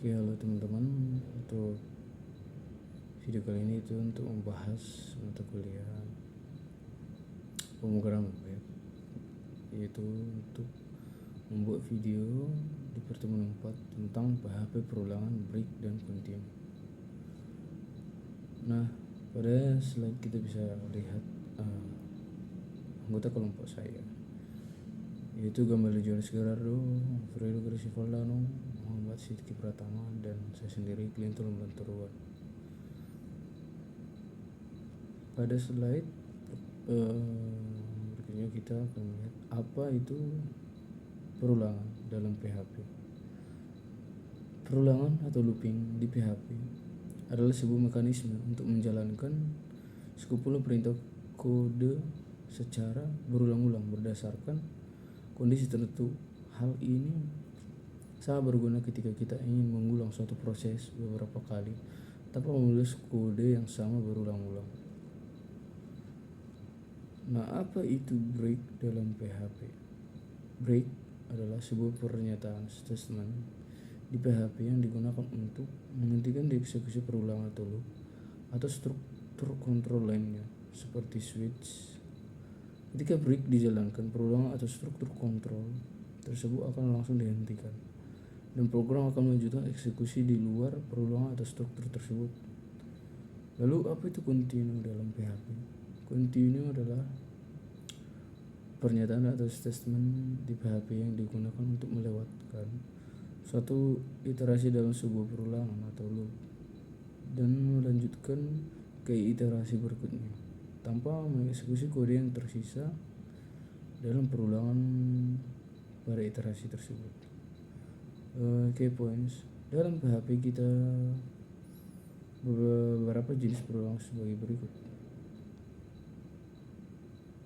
Oke, halo teman-teman. Untuk video kali ini itu untuk membahas mata kuliah pemrograman web, yaitu untuk membuat video di pertemuan 4 tentang PHP perulangan, break, dan continue. Nah, pada slide kita bisa lihat anggota kelompok saya, yaitu Gambale Jonas Gerardo, Fredo Grisi Valdano, Muhammad Sidki Pratama, dan saya sendiri Clinton Lanturuan. Pada slide berikutnya kita akan melihat apa itu perulangan dalam PHP. Perulangan atau looping di PHP adalah sebuah mekanisme untuk menjalankan sekumpulan perintah kode secara berulang-ulang berdasarkan kondisi tertentu. Hal ini sangat berguna ketika kita ingin mengulang suatu proses beberapa kali tanpa menulis kode yang sama berulang-ulang. Nah, apa itu break dalam PHP? Break adalah sebuah pernyataan statement di PHP yang digunakan untuk menghentikan dieksekusi perulangan atau loop atau struktur kontrol lainnya seperti switch. Ketika break dijalankan, perulangan atau struktur kontrol tersebut akan langsung dihentikan dan program akan melanjutkan eksekusi di luar perulangan atau struktur tersebut. Lalu apa itu continue dalam PHP? Continue adalah pernyataan atau statement di PHP yang digunakan untuk melewatkan suatu iterasi dalam sebuah perulangan atau loop dan melanjutkan ke iterasi berikutnya tanpa mengeksekusi kode yang tersisa dalam perulangan pada iterasi tersebut. Key points dalam PHP kita beberapa jenis perulangan sebagai berikut.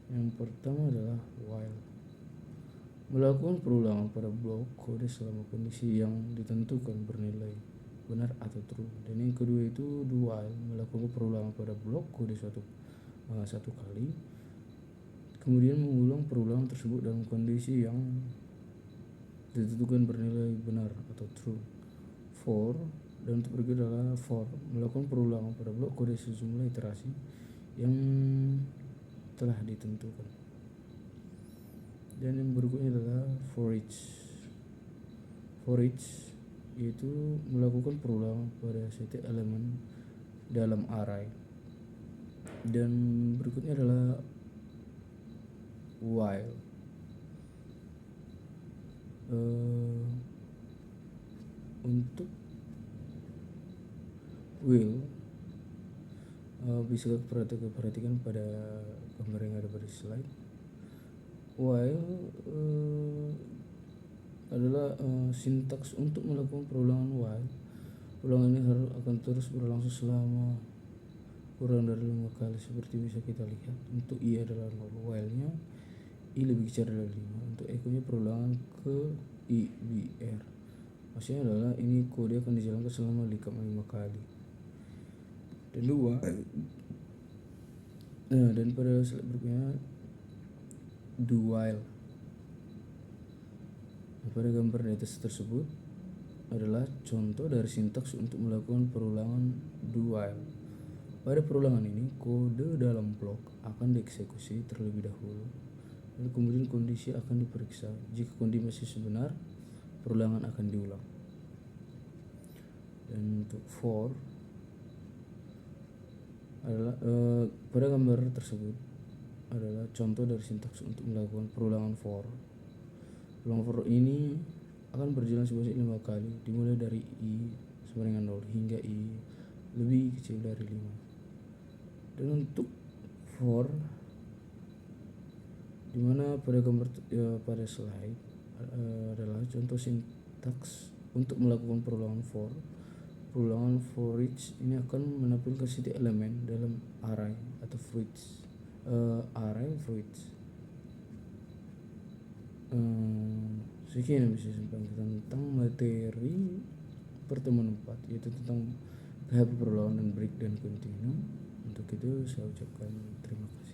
Yang pertama adalah while, melakukan perulangan pada blok kode selama kondisi yang ditentukan bernilai benar atau true. Dan yang kedua itu do while, melakukan perulangan pada blok kode satu kali, kemudian mengulang perulangan tersebut dalam kondisi yang ditentukan bernilai benar atau true. For, dan untuk berikut adalah for, melakukan perulangan pada blok kode sejumlah iterasi yang telah ditentukan. Dan yang berikutnya adalah for each. For each yaitu melakukan perulangan pada setiap elemen dalam array. Dan berikutnya adalah while. Untuk will bisa perhatikan pada gambar yang ada pada slide. While adalah sintaks untuk melakukan perulangan while. Perulangan ini akan terus berlangsung selama kurang dari 5 kali seperti bisa kita lihat. Untuk i adalah 0, while-nya i lebih kecil dari 5. Untuk echo-nya perulangan ke i br. Maksudnya adalah ini kode akan dijalankan selama 5 kali. Dan dua. Nah, dan pada slide berikutnya do while. Pada gambar di atas tersebut adalah contoh dari sintaks untuk melakukan perulangan do while. Pada perulangan ini, kode dalam blok akan dieksekusi terlebih dahulu, lalu kemudian kondisi akan diperiksa. Jika kondisi masih sebenar, perulangan akan diulang. Dan untuk for adalah pada gambar tersebut adalah contoh dari sintaks untuk melakukan perulangan for. Perulangan for ini akan berjalan sebanyak 5 kali, dimulai dari i sama dengan 0 hingga i lebih kecil dari 5. Dan untuk for, dimana pada gambar pada slide adalah contoh sintaks untuk melakukan perulangan for. Perulangan for each ini akan menampilkan setiap elemen dalam array atau fruits. Sekian yang bisa saya sampaikan tentang materi pertemuan 4, yaitu tentang PHP perulangan dan break dan continue. Untuk itu saya ucapkan terima kasih.